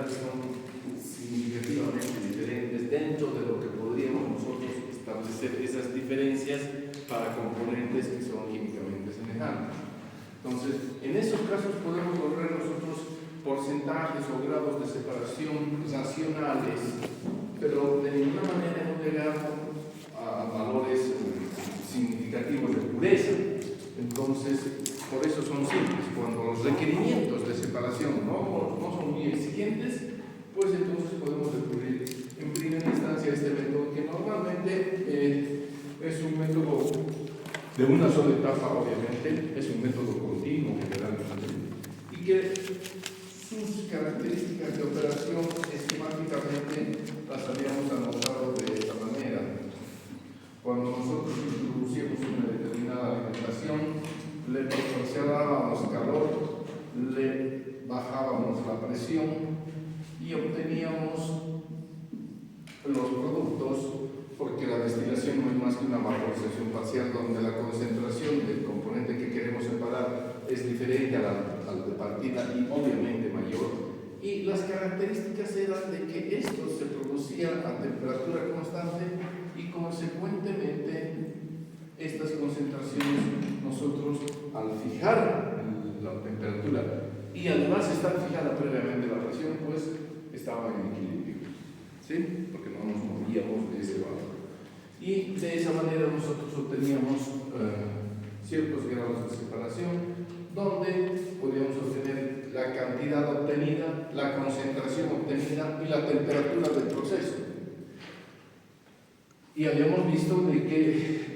que son significativamente diferentes dentro de lo que podríamos nosotros establecer esas diferencias para componentes que son químicamente semejantes. Entonces, en esos casos podemos lograr nosotros porcentajes o grados de separación racionales, pero de ninguna manera hemos llegado a valores significativos de pureza. Entonces, por eso son simples. Cuando los requerimientos de separación no son muy exigentes, pues entonces podemos recurrir en primera instancia a este método, que normalmente es un método de una sola etapa, obviamente, es un método continuo generalmente, y que sus características de operación esquemáticamente las habíamos anotado de esta manera. Cuando nosotros introducíamos una determinada alimentación, le proporcionábamos calor, le bajábamos la presión y obteníamos los productos, porque la destilación no es más que una vaporización parcial donde la concentración del componente que queremos separar es diferente a la de partida y obviamente mayor, y las características eran de que esto se producía a temperatura constante y consecuentemente estas concentraciones nosotros al fijar la temperatura y además estar fijada previamente la presión, pues estaban en equilibrio, ¿sí? Porque no nos movíamos de ese valor. Y de esa manera nosotros obteníamos ciertos grados de separación, donde podíamos obtener la cantidad obtenida, la concentración obtenida y la temperatura del proceso. Y habíamos visto de que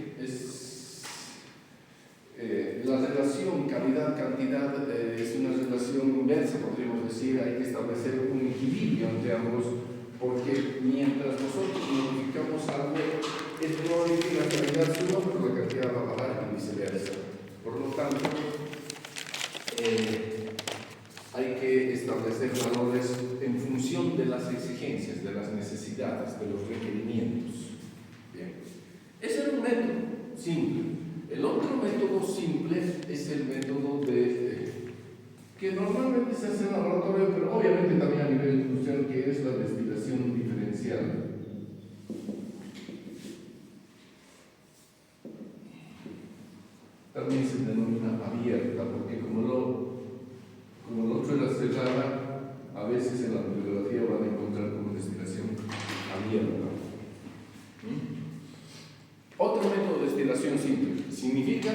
la relación calidad-cantidad es una relación inversa, podríamos decir. Hay que establecer un equilibrio entre ambos, porque mientras nosotros modificamos algo, es probable que la calidad suba, pero la cantidad va a bajar y viceversa. Por lo tanto, hay que establecer valores en función de las exigencias, de las necesidades, de los requerimientos. Bien. Ese es un método simple. El otro método simple es el método que normalmente se hace en laboratorio, pero obviamente también a nivel industrial, que es la destilación diferencial. También se denomina abierta, porque como el otro era cerrada, a veces en la bibliografía van a encontrar como destilación abierta. Otro método de destilación simple significa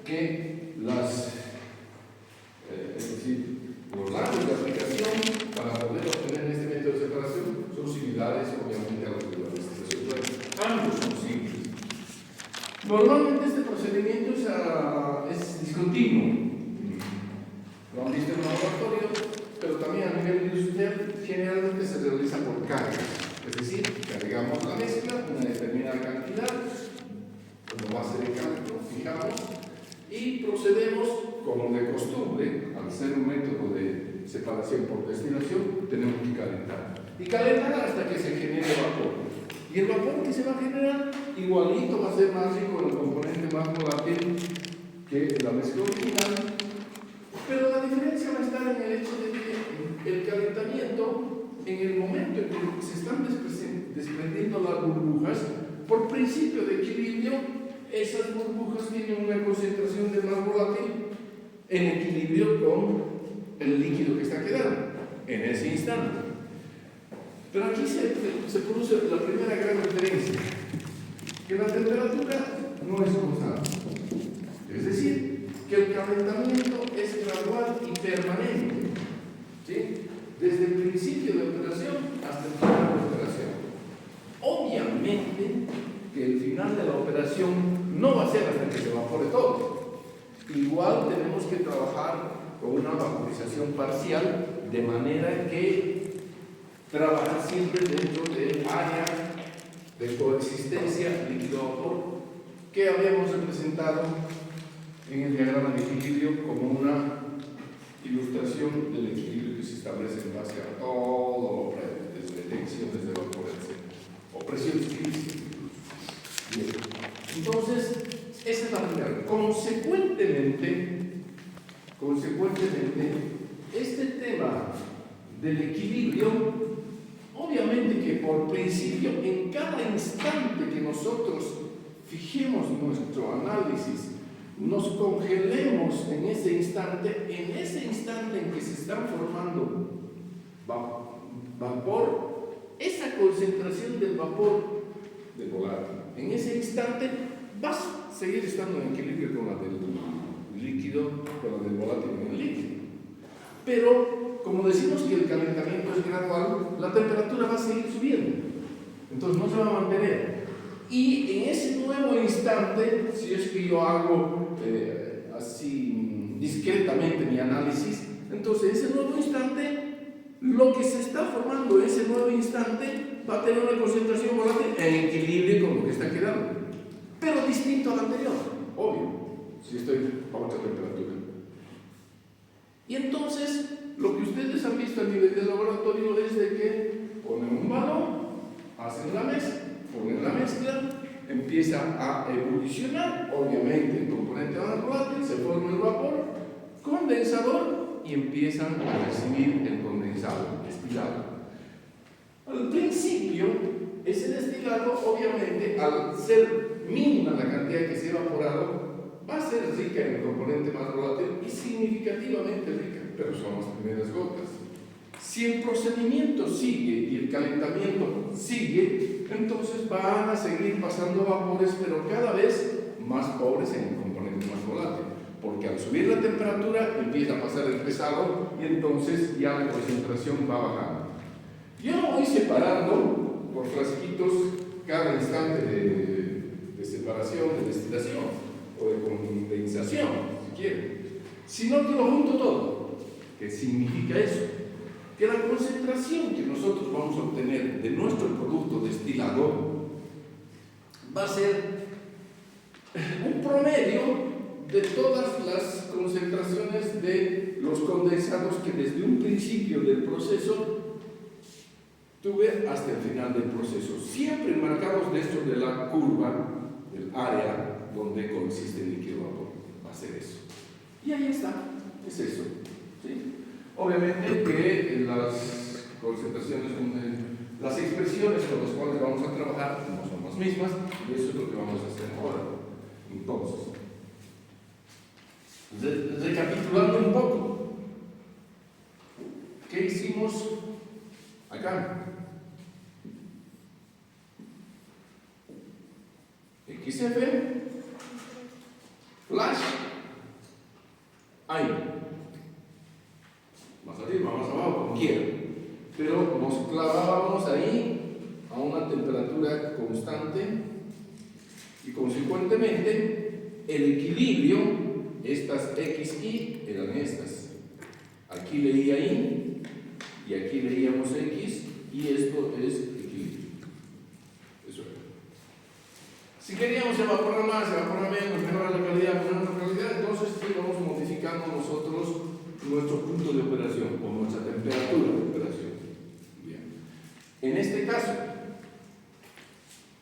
que los rangos de aplicación para poder obtener este método de separación son similares, obviamente, a los de la destilación. Ambos son simples. Normalmente este procedimiento es discontinuo. Lo han visto en un laboratorio, pero también a nivel industrial generalmente se realiza por cargas. Es decir, cargamos la mezcla, una determinada cantidad, como base de cálculo, fijamos, y procedemos como de costumbre. Al ser un método de separación por destilación, tenemos que calentar. Y calentar hasta que se genere vapor. Y el vapor que se va a generar, igualito va a ser más rico en el componente más volátil que la mezcla original, pero la diferencia va a estar en el hecho de que el calentamiento, en el momento en que se están desprendiendo las burbujas, por principio de equilibrio, esas burbujas tienen una concentración de más volátil en equilibrio con el líquido que está quedando en ese instante. Pero aquí se produce la primera gran diferencia, que la temperatura no es constante. Es decir, que el calentamiento es gradual y permanente, ¿sí? Desde el principio de operación hasta el final de operación. Obviamente que el final de la operación no va a ser hasta que se evapore todo. Igual tenemos que trabajar con una vaporización parcial, de manera que trabajar siempre dentro del área de coexistencia líquido-vapor que habíamos representado en el diagrama de equilibrio como una ilustración del equilibrio que se establece en base a todo lo previo, desde tensiones de vapor, etc. O presiones físicas. Bien. Entonces, esa es la primera. Consecuentemente, este tema del equilibrio, obviamente que por principio, en cada instante que nosotros fijemos nuestro análisis, nos congelemos en ese instante en que se están formando vapor, esa concentración del vapor del volátil, en ese instante vas a seguir estando en equilibrio con la del líquido, con la del volátil en el líquido. Pero, como decimos que el calentamiento es gradual, la temperatura va a seguir subiendo. Entonces no se va a mantener. Y en ese nuevo instante, si es que yo hago así discretamente mi análisis, entonces ese nuevo instante, lo que se está formando en ese nuevo instante va a tener una concentración volátil en equilibrio con lo que está quedando, pero distinto al anterior, obvio, si estoy a otra temperatura. Y entonces, lo que ustedes han visto a nivel del laboratorio es de que ponen un balón, hacen la mezcla, ponen la mezcla, empieza a evolucionar, obviamente el componente más volátil, se forma el vapor, condensador, y empiezan a recibir el condensado, destilado. Al principio, ese destilado, obviamente, al ser mínima la cantidad que se ha evaporado, va a ser rica en el componente más volátil y significativamente rica, pero son las primeras gotas. Si el procedimiento sigue y el calentamiento sigue, entonces van a seguir pasando vapores, pero cada vez más pobres en el componente más volátil, porque al subir la temperatura empieza a pasar el pesado y entonces ya la concentración va bajando. Yo lo voy separando por frasquitos cada instante de separación, de destilación o de condensación, si quieren, sino que lo junto todo. ¿Qué significa eso? Que la concentración que nosotros vamos a obtener de nuestro producto destilado va a ser un promedio de todas las concentraciones de los condensados que desde un principio del proceso tuve hasta el final del proceso, siempre marcados dentro de la curva del área donde consiste el líquido vapor. Va a ser eso. Y ahí está, es eso. ¿Sí? Obviamente que las concentraciones, las expresiones con las cuales vamos a trabajar no son las mismas, y eso es lo que vamos a hacer ahora. Entonces, recapitulando un poco, ¿qué hicimos acá? XF, flash, aire. Más arriba, más abajo, como quieran. Pero nos clavábamos ahí a una temperatura constante y consecuentemente el equilibrio, estas XY eran estas. Aquí leía Y y aquí leíamos X y esto es equilibrio. Eso era. Si queríamos evaporar más, evaporar menos, mejorar la calidad, mejorar la calidad, entonces íbamos modificando nosotros nuestro punto de operación o nuestra temperatura de operación. Bien. En este caso,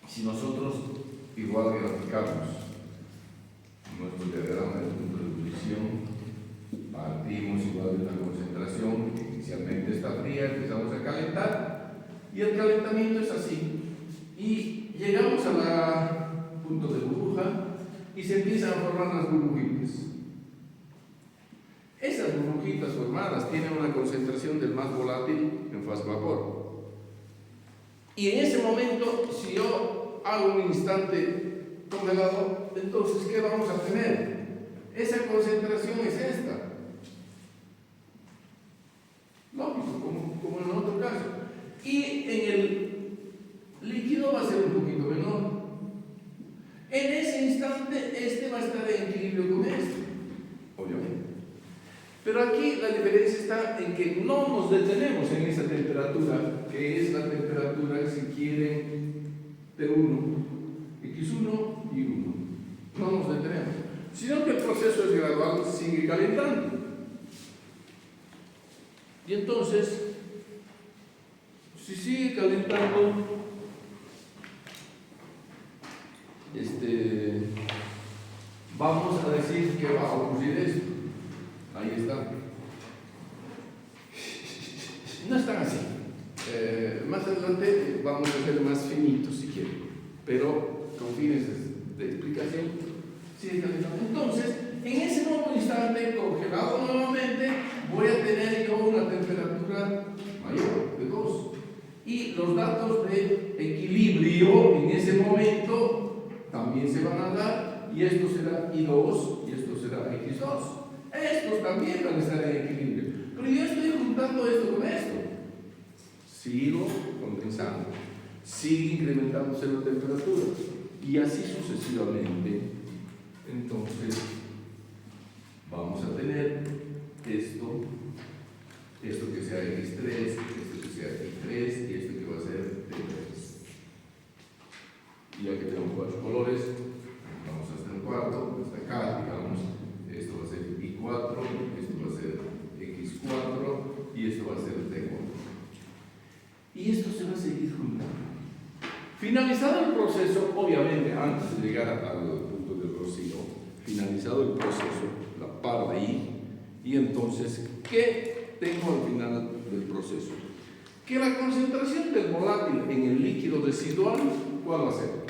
si nosotros igual graficamos nuestro diagrama de punto de ebullición, partimos igual de una concentración que inicialmente está fría, empezamos a calentar y el calentamiento es así y llegamos a la punto de burbuja y se empiezan a formar las burbujitas. Esas burbujitas formadas tienen una concentración del más volátil en fase vapor. Y en ese momento, si yo hago un instante congelado, entonces ¿qué vamos a tener? Esa concentración es esta. Lógico, como en otro caso. Y en el líquido va a ser un poquito menor. En ese instante, este va a estar en equilibrio con este, obviamente. Pero aquí la diferencia está en que no nos detenemos en esa temperatura, que es la temperatura, si quieren, T1, X1 y 1. No nos detenemos, sino que el proceso es gradual, sigue calentando. Y entonces, si sigue calentando, vamos a decir que va a ocurrir esto. Ahí está. No están así. Más adelante vamos a hacer más finitos si quieren, pero con fines de explicación, sí es calentado. Entonces, en ese nuevo instante, congelado nuevamente, voy a tener yo una temperatura mayor de 2. Y los datos de equilibrio en ese momento también se van a dar, y esto será I2 y esto será X2. Estos también van a estar en equilibrio. Pero yo estoy juntando esto con esto. Sigo condensando, sigue incrementándose la temperatura y así sucesivamente. Entonces vamos a tener esto que sea X3, esto que sea X3 y esto que va a ser T3. Y ya que tenemos 4 colores, vamos hasta el cuarto, hasta acá, digamos, esto va a ser I4, esto va a ser X4 y esto va a ser T4. Y esto se va a seguir juntando. Finalizado el proceso, obviamente, antes de llegar al punto del rocío, finalizado el proceso, la paro ahí, y entonces, ¿qué tengo al final del proceso? Que la concentración del volátil en el líquido residual, ¿cuál va a ser?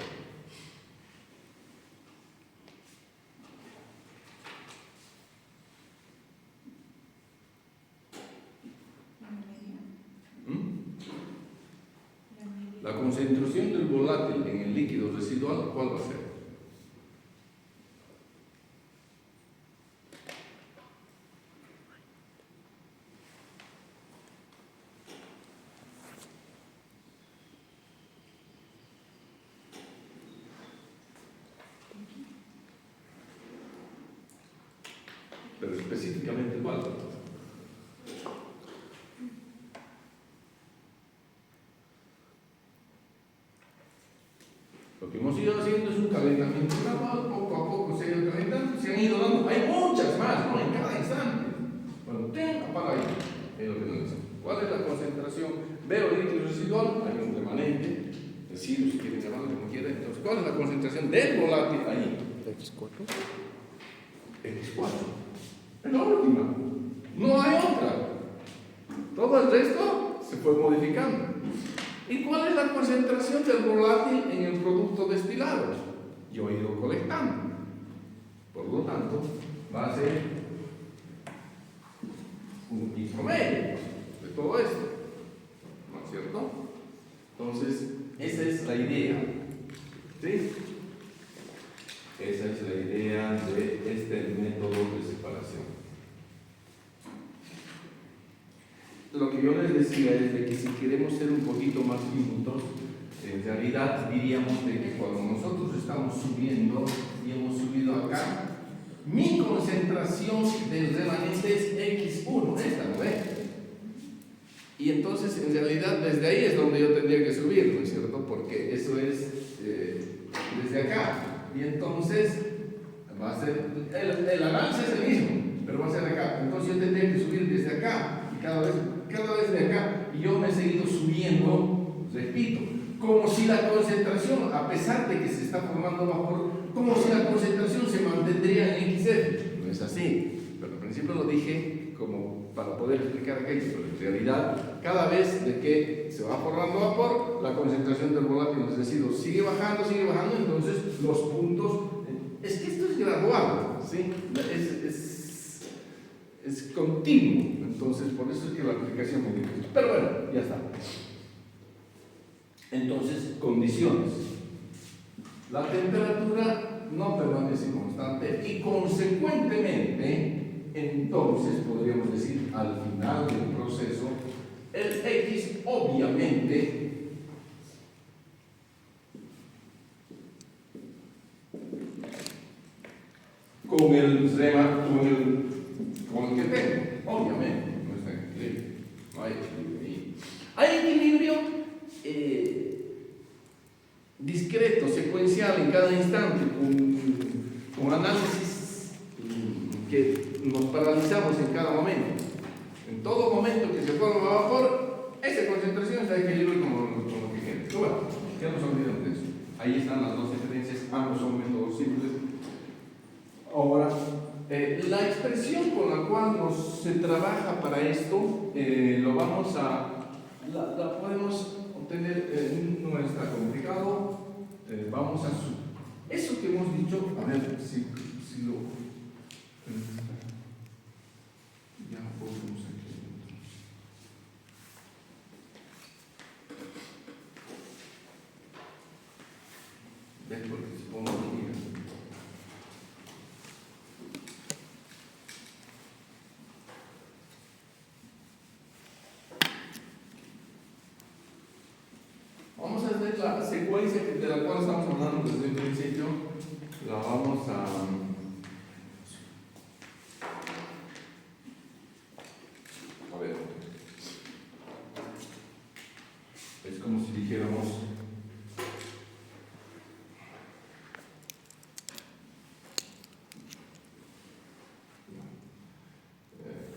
La concentración del volátil en el líquido residual, ¿cuál va a ser? Pero específicamente, ¿cuál? Lo que hemos ido haciendo es un calentamiento gradual, poco a poco se ha ido calentando, se han ido dando, hay muchas más, ¿no? En cada instante. Bueno, para ahí, es lo que nos dicen. ¿Cuál es la concentración? Veo el líquido residual, hay un remanente, residuo, si quieren llamarlo como quieran. Entonces, ¿cuál es la concentración del volátil ahí? X4. X4. Es la última. No hay otra. Todo el resto se fue modificando. ¿Y cuál es la concentración del volátil en el producto destilado? Yo he ido colectando. Por lo tanto, va a ser un I promedio de todo esto. ¿No es cierto? Entonces, esa es la idea. ¿Sí? Esa es la idea de este método de separación. Lo que yo les decía es de que si queremos ser un poquito más finitos, en realidad diríamos de que cuando nosotros estamos subiendo y hemos subido acá, mi concentración del remanente es X1, esta, ¿no ves? Y entonces en realidad desde ahí es donde yo tendría que subir, ¿no es cierto? Porque eso es desde acá. Y entonces va a ser, el avance es el mismo, pero va a ser acá. Entonces yo tendría que subir desde acá y cada vez de acá, y yo me he seguido subiendo, repito, como si la concentración, a pesar de que se está formando vapor, como si la concentración se mantendría en XF. No es así, pero al principio lo dije como para poder explicar aquello, pero en realidad, cada vez de que se va formando vapor, la concentración del volátil en los residuos sigue bajando, entonces los puntos, es que esto es gradual, ¿sí? Es continuo, entonces por eso es que la aplicación me dice. Pero bueno, ya está. Entonces, condiciones. La temperatura no permanece constante y consecuentemente, entonces podríamos decir al final del proceso, el X obviamente con el que tengo, obviamente, no está en equilibrio, no hay equilibrio ahí. Hay equilibrio discreto, secuencial en cada instante, con análisis que nos paralizamos en cada momento. En todo momento que se forma vapor, esa concentración está en equilibrio con lo que quieres. Bueno, ya nos olvidamos de eso. Ahí están las dos diferencias, ambos son métodos simples. Ahora, la expresión con la cual se trabaja para esto, la podemos obtener, no está complicado. Vamos a eso que hemos dicho, a ver si lo ya podemos aquí. ¿Ven? Porque si pongo aquí, vamos a hacer la secuencia de la cual estamos hablando desde el principio. La vamos a ver. Es como si dijéramos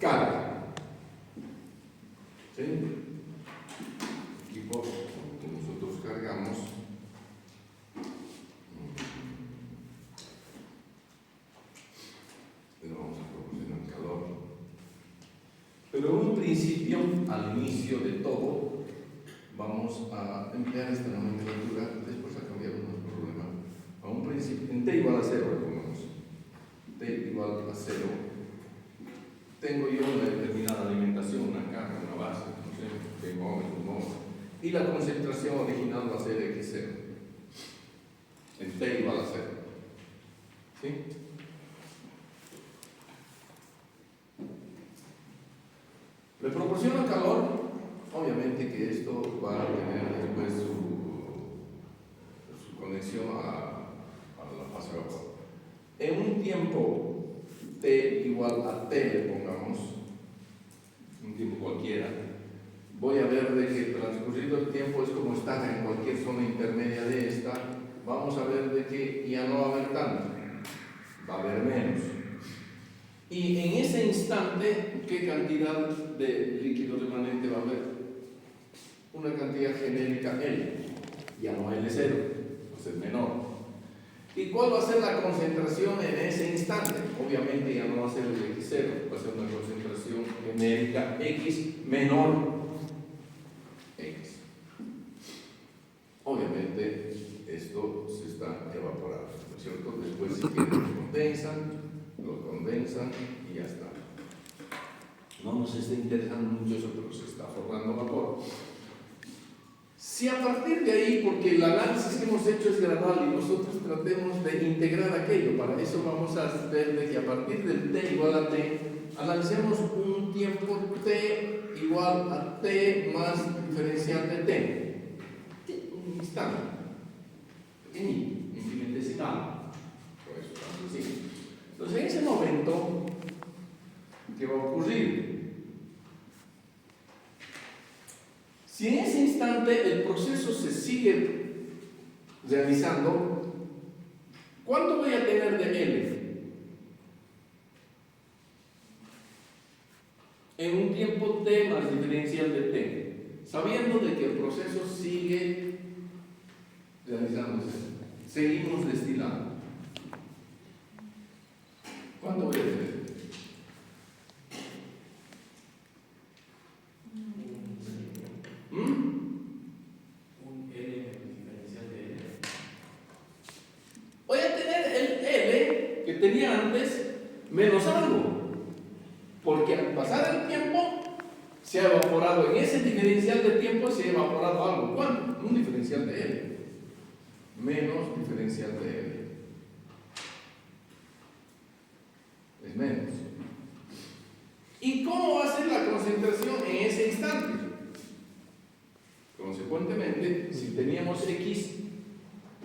carga. ¿Sí? Equipo que nosotros cargamos. Le vamos a proporcionar calor. Pero en un principio, al inicio de todo, vamos a emplear esta nomenclatura. Después ha cambiado unos problemas. A un principio, en T igual a 0, pongamos. T igual a 0. Tengo yo una determinada alimentación, una carga, una base, no sé, tengo un modo. Y la concentración original va a ser X0. En T igual a 0. ¿Sí? Le proporciona calor, obviamente que esto va a tener después su conexión a la fase de vapor. En un tiempo T igual a T, pongamos, un tiempo cualquiera, voy a ver de que transcurrido el tiempo es como estar en cualquier zona intermedia de esta, vamos a ver de que ya no va a haber tanto, va a haber menos. Y en ese instante, ¿qué cantidad de líquido remanente va a haber? Una cantidad genérica L, ya no L0, va a ser menor. ¿Y cuál va a ser la concentración en ese instante? Obviamente ya no va a ser el X0, va a ser una concentración genérica X menor X. Obviamente esto se está evaporando, ¿no es cierto? Después si quieren lo condensan y ya está. No nos está interesando mucho eso, pero se está formando vapor. Si a partir de ahí, porque el análisis que hemos hecho es gradual y nosotros tratemos de integrar aquello, para eso vamos a ver de que a partir del T igual a T, analicemos un tiempo T igual a T más diferencial de T. Un instante, pequeñito, infinitesimal. Por eso es así. Entonces, en ese momento, ¿qué va a ocurrir? Si en ese instante el proceso se sigue realizando, ¿cuánto voy a tener de L? En un tiempo T más diferencial de T, sabiendo de que el proceso sigue realizándose. Seguimos destilando. ¿Cuánto voy a tener? Un L diferencial de L. Voy a tener el L que tenía antes menos algo, porque al pasar el tiempo se ha evaporado, en ese diferencial de tiempo se ha evaporado algo. ¿Cuánto? Un diferencial de L menos diferencial de L es menos. ¿Y cómo va a ser la concentración en ese instante? Consecuentemente, si teníamos X,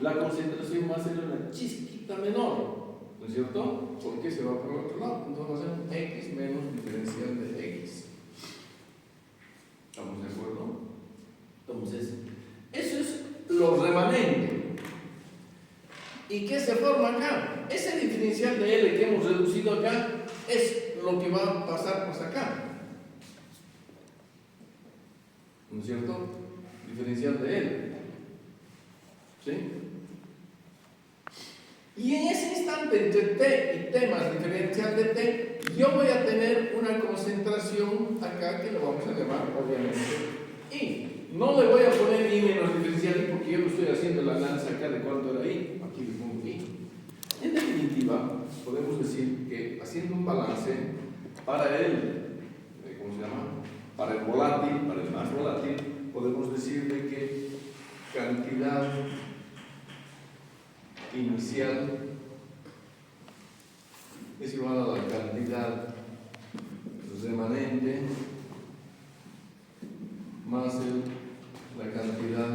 la concentración va a ser una chisquita menor, ¿no es cierto? Porque se va por el otro lado, entonces va a ser un X menos diferencial de X. ¿Estamos de acuerdo? Entonces, eso es lo remanente. ¿Y qué se forma acá? Ese diferencial de L que hemos reducido acá es lo que va a pasar pues acá, ¿no es cierto? Diferencial de L. ¿Sí? Y en ese instante, entre T y T más diferencial de T, yo voy a tener una concentración acá que lo vamos a llamar, obviamente, I. No le voy a poner I menos diferencial I porque yo no estoy haciendo la lanza acá de cuánto era I. Aquí le pongo I. En definitiva, podemos decir que haciendo un balance para el, ¿cómo se llama? Para el volátil, para el más volátil, podemos decir de que cantidad inicial es igual a la cantidad remanente más la cantidad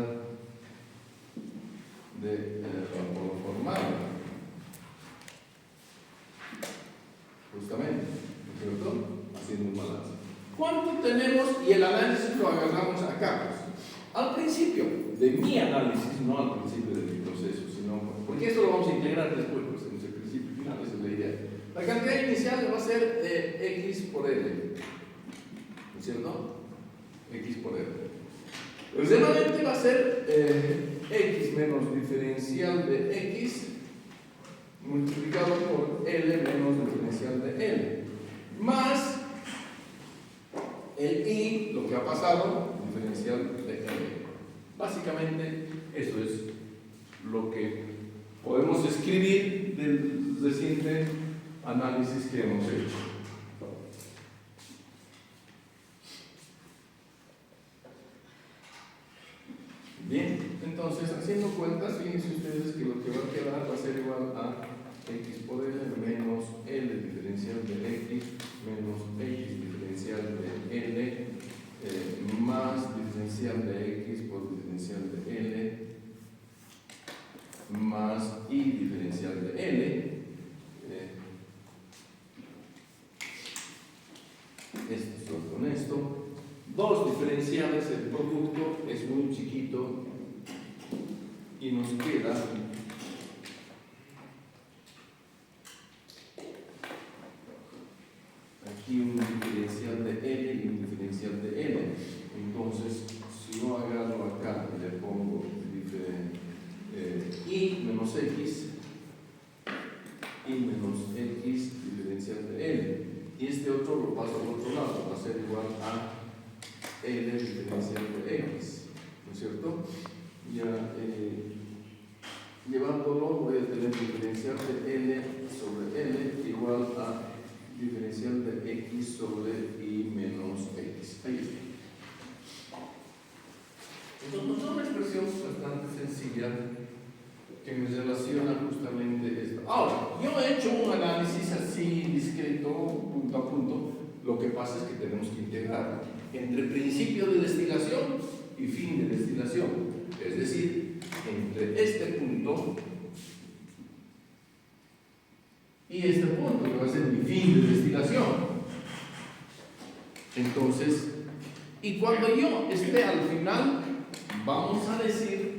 de vapor formado, justamente, ¿no es cierto? Haciendo un balance. ¿Cuánto tenemos? Y el análisis lo agarramos acá, pues. Al principio de mi análisis, no al principio de mi proceso, sino porque esto lo vamos a integrar después, pues en el principio final, esa es la idea. La cantidad inicial va a ser X por L, ¿no es cierto? X por L. El remanente va a ser X menos diferencial de X multiplicado por L menos diferencial de L, más el I, lo que ha pasado, diferencial de L. Básicamente, eso es lo que podemos escribir del reciente análisis que hemos hecho. Bien, entonces, haciendo cuentas, fíjense ustedes que lo que va a quedar va a ser igual a X por L menos L diferencial de X menos X diferencial de L más diferencial de X por diferencial de L más Y diferencial de L. Esto con esto. Dos diferenciales, el producto es muy chiquito y nos queda aquí un diferencial de L y un diferencial de L. Entonces, si yo agarro acá y le pongo I menos X, I menos X diferencial de L, y este otro lo paso al otro lado, va a ser igual a L diferencial de X, ¿no es cierto? Ya llevándolo voy a tener diferencial de L sobre L igual a diferencial de X sobre Y menos X. Ahí está. Entonces, es una expresión bastante sencilla que me relaciona justamente esto. Ahora, yo he hecho un análisis así discreto, punto a punto. Lo que pasa es que tenemos que integrar entre principio de destilación y fin de destilación. Es decir, entre este punto y este punto, que va a ser mi fin de destilación. Entonces, y cuando yo esté al final, vamos a decir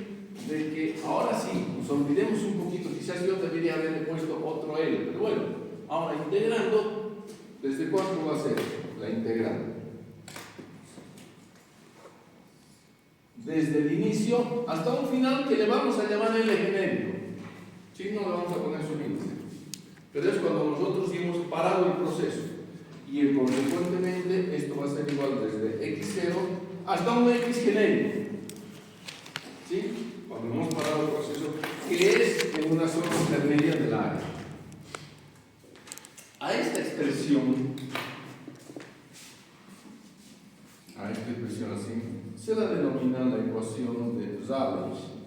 de que ahora sí, nos olvidemos un poquito, quizás yo debería haberle puesto otro L, pero bueno, ahora integrando, ¿desde cuánto va a ser la integral? Desde el inicio hasta un final que le vamos a llamar L genérico. ¿Sí? No le vamos a poner su índice. Pero es cuando nosotros hemos parado el proceso. Y consecuentemente esto va a ser igual desde X0 hasta un X genérico. ¿Sí? Cuando hemos parado el proceso, que es en una zona intermedia del área. A esta expresión así, se la denomina la ecuación de Rayleigh.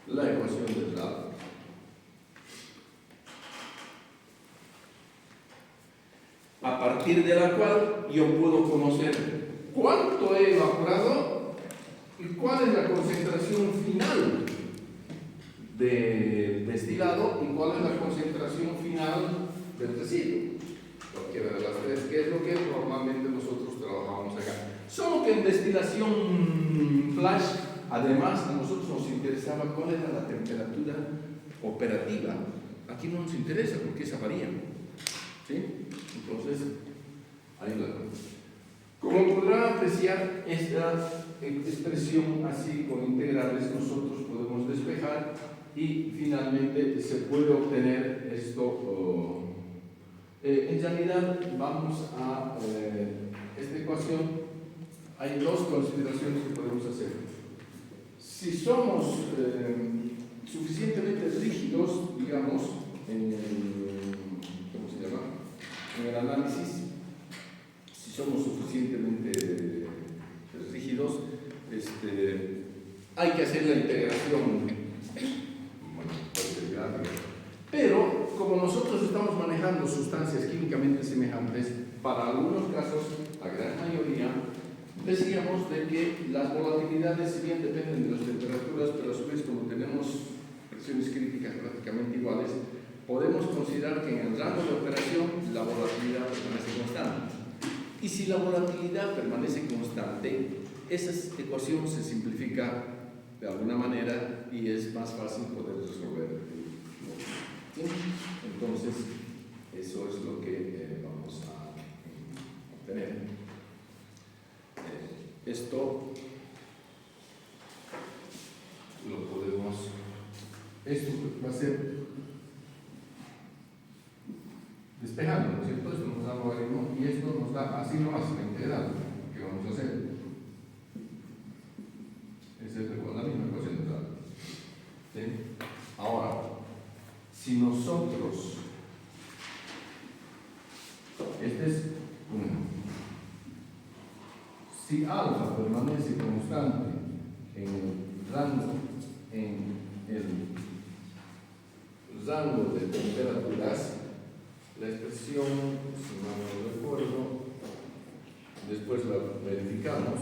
La ecuación de Rayleigh. A partir de la cual yo puedo conocer cuánto he evaporado y cuál es la concentración final del destilado y cuál es la concentración final del residuo. Cualquiera de las tres, que es lo que normalmente nosotros trabajamos acá. Solo que en destilación flash, además, a nosotros nos interesaba cuál era la temperatura operativa aquí no nos interesa porque esa varía. ¿Sí? Entonces, ahí la cosa. Como podrán apreciar, esta expresión así con integrales nosotros podemos despejar y finalmente se puede obtener esto. En realidad vamos a esta ecuación. Hay dos consideraciones que podemos hacer. Si somos suficientemente rígidos, digamos, en el análisis, si somos suficientemente rígidos, hay que hacer la integración, bueno, puede ser gráfica. Pero como nosotros estamos manejando sustancias químicamente semejantes, para algunos casos, la gran mayoría, decíamos de que las volatilidades, si bien dependen de las temperaturas, pero a su vez como tenemos presiones críticas prácticamente iguales, podemos considerar que en el rango de operación la volatilidad permanece constante. Y si la volatilidad permanece constante, esa ecuación se simplifica de alguna manera y es más fácil poder resolver. ¿Sí? Entonces, eso es lo que vamos a obtener. Esto lo podemos, esto va a ser despejando, ¿no es cierto? Esto nos da logaritmo y esto nos da, así no hace la integral que vamos a hacer. Esa es la misma ecuación de tal. ¿Sí? Ahora, si nosotros, este es 1. Si alfa permanece constante en el rango de temperaturas, la expresión, si mal no recuerdo, después la verificamos.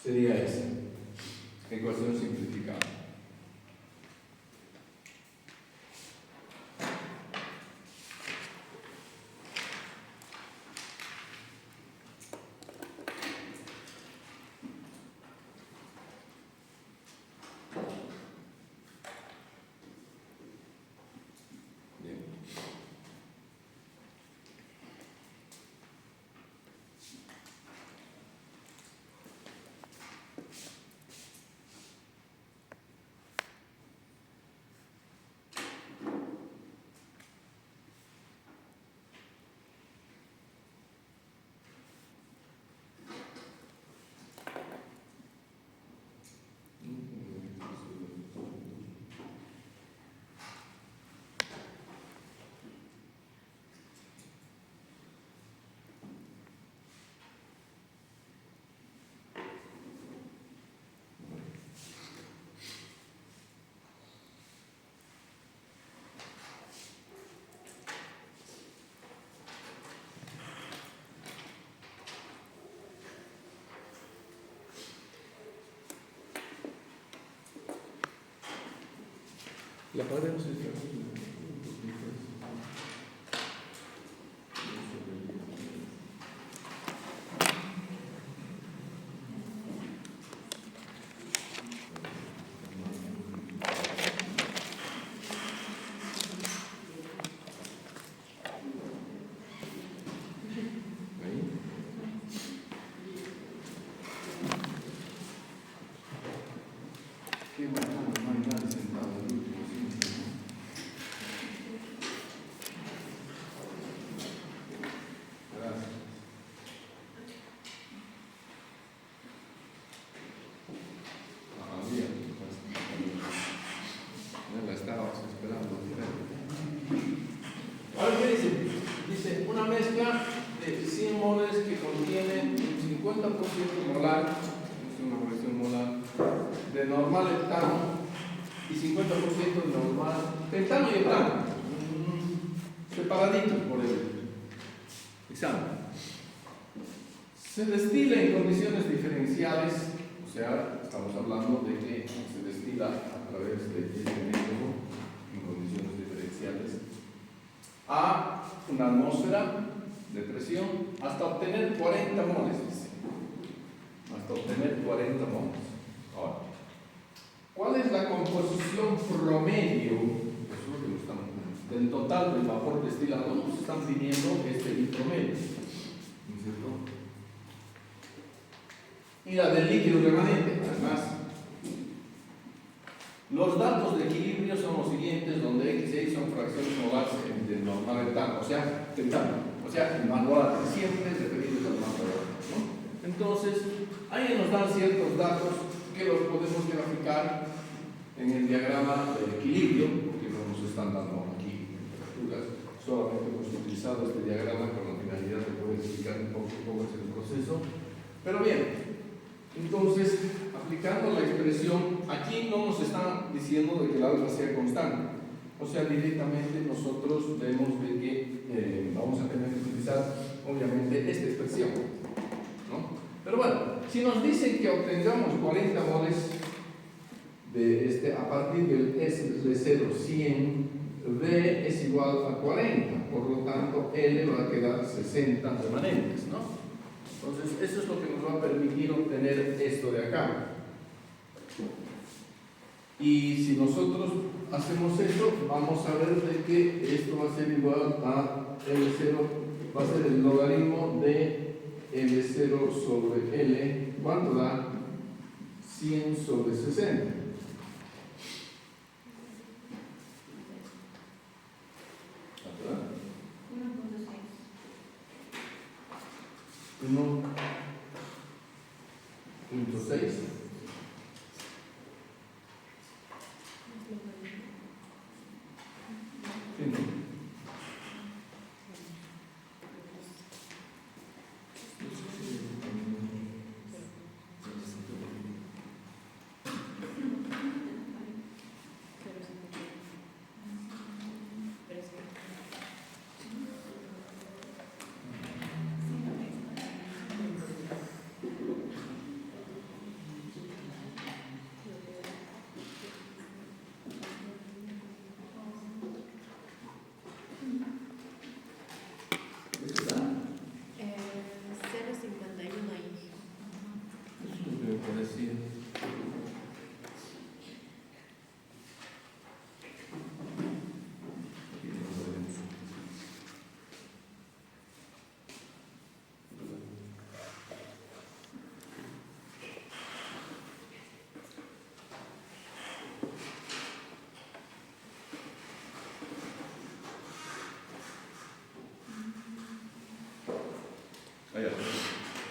Sería esa ecuación simplificada. Bien. La podemos hacer. Qué bueno, no hay nadie sentado en el último sitio. Gracias. Bien. No la estabas esperando. Ahora, ¿qué dice? Dice, una mezcla de 100 moles que contiene un 50% molar, es una fracción molar, de normal etano y 50% de normal pentano y etano, separaditos por el examen. Se destila en condiciones diferenciales, o sea, estamos hablando de que se destila a través de este método en condiciones diferenciales. a una atmósfera de presión hasta obtener 40 moles, dice. Hasta obtener 40 moles. Ahora, ¿cuál es la composición promedio? Eso es lo que nos están, del total del vapor destilado, nos están pidiendo el promedio, ¿no es cierto? Y la del líquido remanente, además. Los datos de equilibrio son los siguientes, donde X y Y son fracciones molares de normal etano, o sea, el manual siempre es referido al manual, ¿no? Entonces, ahí nos dan ciertos datos que los podemos graficar en el diagrama de equilibrio, porque no nos están dando aquí temperaturas, solamente hemos utilizado este diagrama con la finalidad de poder explicar un poco cómo es el proceso. Pero bien, entonces, aplicando la expresión, aquí no nos están diciendo de que el alfa sea constante. O sea, directamente nosotros vemos de que vamos a tener que utilizar, obviamente, esta expresión, ¿no? Pero bueno, si nos dicen que obtengamos 40 moles a partir del S de 0 a 100, V es igual a 40, por lo tanto, L va a quedar 60 remanentes, ¿no? Entonces, eso es lo que nos va a permitir obtener esto de acá. Y si nosotros hacemos eso, vamos a ver de que esto va a ser igual a L0, va a ser el logaritmo de L0 sobre L, ¿cuánto da? 100 sobre 60. ¿Verdad? 1.6.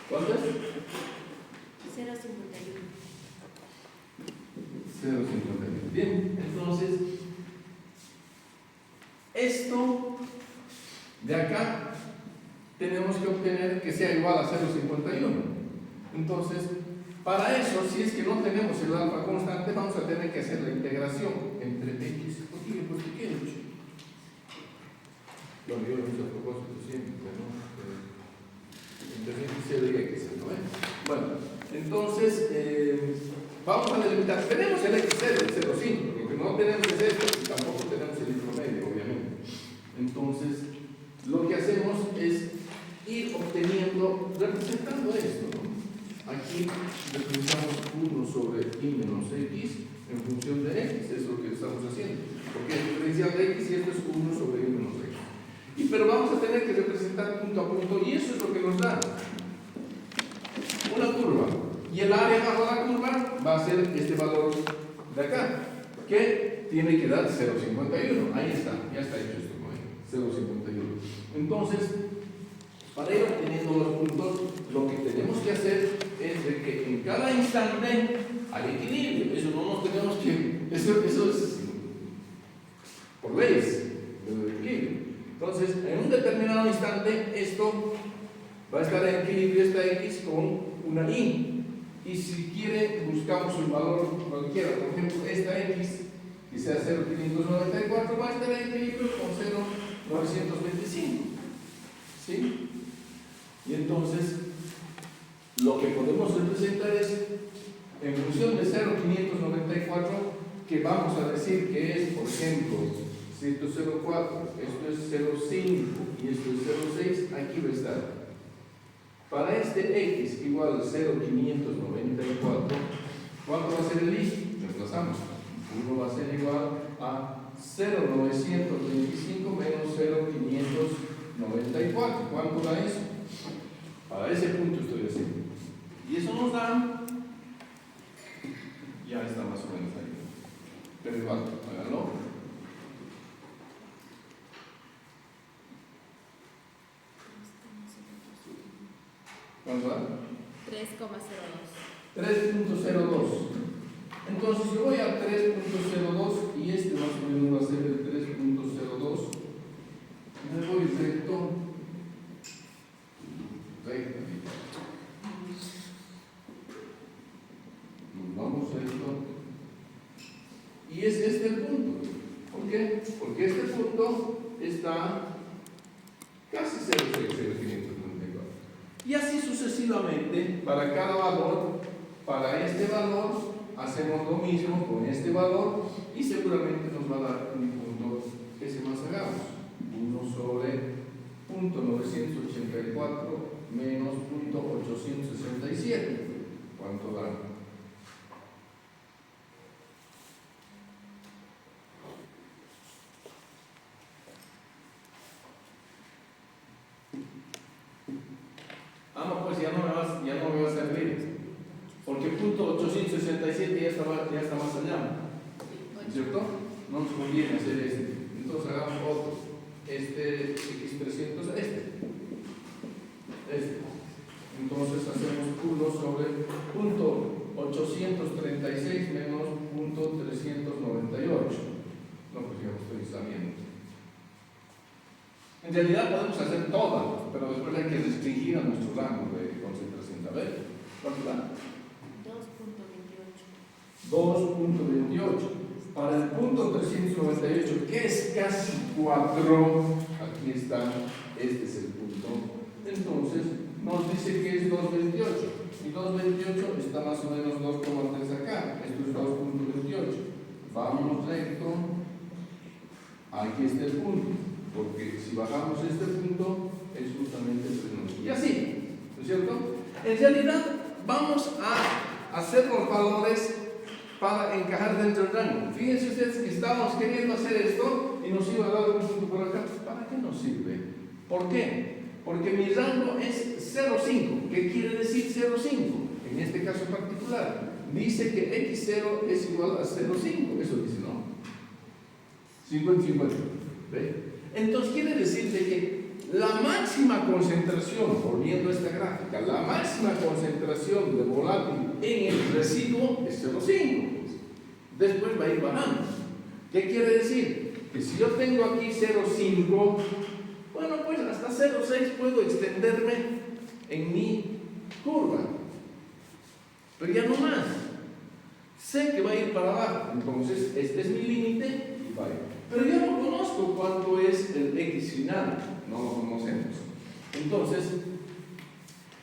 ¿Cuánto es? 0.51. 0.51. Bien, entonces, esto de acá tenemos que obtener que sea igual a 0.51. Entonces, para eso, si es que no tenemos el alfa constante, vamos a tener que hacer la integración entre X. ¿Por qué? Bueno, yo lo hice a propósito siempre, ¿no? Entonces, bueno, entonces vamos a delimitar. Tenemos el XL, el 0,5, lo que no tenemos es esto, y tampoco tenemos el promedio, obviamente. Entonces, lo que hacemos es ir obteniendo, representando esto, ¿no? Aquí representamos 1 sobre I menos X en función de X, es lo que estamos haciendo, porque el diferencial de X y esto es 1 sobre I menos X. Pero vamos a tener que representar punto a punto, y eso es lo que nos da una curva, y el área bajo la curva va a ser este valor de acá, que tiene que dar 0.51. Ahí está, ya está hecho esto con 0.51. Entonces, para ir obteniendo los puntos, lo que tenemos que hacer es de que en cada instante hay equilibrio. Eso no nos tenemos que, eso es por leyes del equilibrio. Entonces, en un determinado instante, esto va a estar en equilibrio, esta X con una Y. Y si quiere, buscamos un valor cualquiera. Por ejemplo, esta X, que sea 0.594, va a estar en equilibrio con 0.925. ¿Sí? Y entonces, lo que podemos representar es, en función de 0.594, que vamos a decir que es, por ejemplo, Si esto es 0,4, esto es 0,5 y esto es 0,6, aquí va a estar. Para este x igual a 0,594, ¿cuánto va a ser el y? Reemplazamos. 1 va a ser igual a 0,925 menos 0,594. ¿Cuánto da eso? Para ese punto estoy haciendo. Y eso nos da, ya está más o menos ahí. Pero igual, háganlo. ¿Cuánto da? 3,02. 3.02. Entonces yo voy a 3.02 y este más o menos va a ser el 3.02. Me voy recto. Recto. Nos vamos recto. Y es este el punto. ¿Por qué? Porque este punto está casi 0,534. Y así sucesivamente, para cada valor, para este valor, hacemos lo mismo con este valor y seguramente nos va a dar un punto que se más hagamos. 1 sobre punto 984 menos punto 867. ¿Cuánto da? No, pues ya no me va a servir. Porque punto 867 ya está más allá. ¿Cierto? No nos conviene hacer este. Entonces hagamos otro. Este x300, este. Entonces hacemos 1 sobre punto 836 menos punto 398. No, pues ya lo estoy sabiendo. En realidad podemos hacer todas, pero después hay que restringir a nuestro rango de concentración. A ver, ¿cuánto da? 2.28. Para el punto 398, que es casi 4, aquí está, este es el punto. Entonces, nos dice que es 2.28. Y 2.28 está más o menos 2,3 acá. Esto es 2.28. Vamos recto. Aquí está el punto. Porque si bajamos este punto, es justamente el 3. Y así, ¿no es cierto? En realidad, vamos a hacer los valores para encajar dentro del rango. Fíjense ustedes que estábamos queriendo hacer esto y nos iba a dar un punto por acá. ¿Para qué nos sirve? ¿Por qué? Porque mi rango es 0,5. ¿Qué quiere decir 0,5? En este caso particular, dice que x0 es igual a 0,5. Eso dice, ¿no? 50-50. ¿Ve? Entonces quiere decir de que la máxima concentración, volviendo a esta gráfica, la máxima concentración de volátil en el residuo es 0,5. Después va a ir bajando. ¿Qué quiere decir? Que si yo tengo aquí 0,5, bueno, pues hasta 0,6 puedo extenderme en mi curva. Pero ya no más. Sé que va a ir para abajo. Entonces, este es mi límite y va a ir. Pero yo no conozco cuánto es el x final, no lo conocemos. Entonces,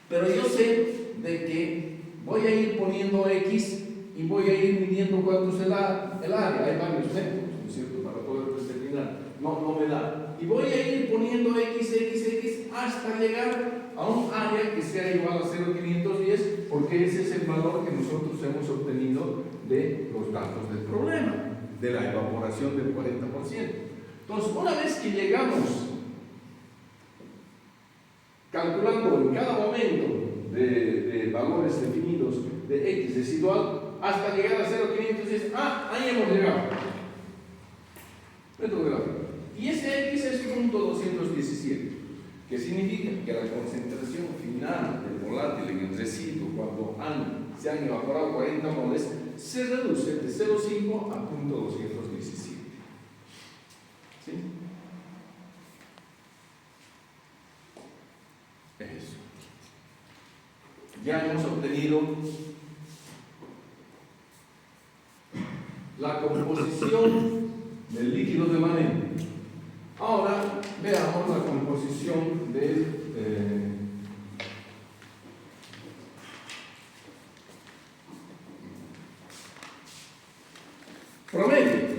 pero yo sé de que voy a ir poniendo x y voy a ir midiendo cuánto es el área. Hay varios métodos, ¿no es cierto?, para poder determinar. No me da. Y voy a ir poniendo x hasta llegar a un área que sea igual a 0,510, porque ese es el valor que nosotros hemos obtenido de los datos del problema, de la evaporación del 40%. Entonces, una vez que llegamos calculando en cada momento de valores definidos de x residual hasta llegar a 0,510, ahí hemos llegado. Método gráfico. Y ese x es punto 217, que significa que la concentración final del volátil en el residuo cuando se han evaporado 40 moles se reduce de 0,5 a punto 217. ¿Sí? Eso. Ya hemos obtenido la composición del líquido de manejo. Ahora veamos la composición del promedio.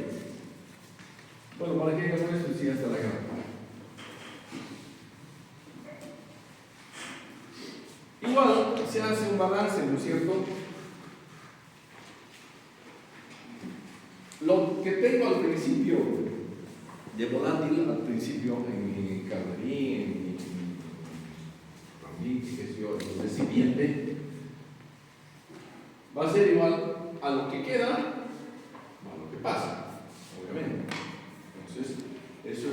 Bueno, para que hagamos esto, sí, hasta la gana. Igual se hace un balance, ¿no es cierto? Lo que tengo al principio de volátil, al principio en mi carnerí, en mi ramí, qué sé yo, en el recipiente, va a ser igual a lo que queda, a lo que pasa, obviamente. Entonces, eso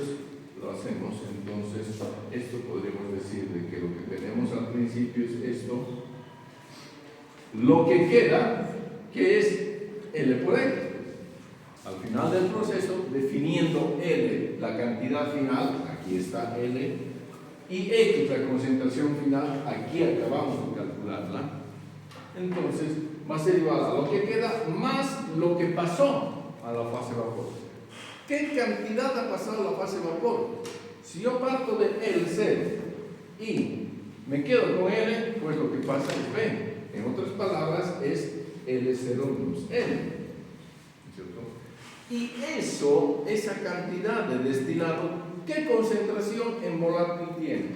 lo hacemos. Entonces, esto podríamos decir de que lo que tenemos al principio es esto. Lo que queda, que es L por X. Al final del proceso, definiendo L, la cantidad final, aquí está L, y X, la concentración final, aquí acabamos de calcularla. Entonces, va a ser igual a lo que queda más lo que pasó a la fase vapor. ¿Qué cantidad ha pasado a la fase vapor? Si yo parto de L0 y me quedo con L, pues lo que pasa es B. En otras palabras, es L0 menos L. ¿Cierto? Y eso, esa cantidad de destilado, ¿qué concentración en volátil tiene?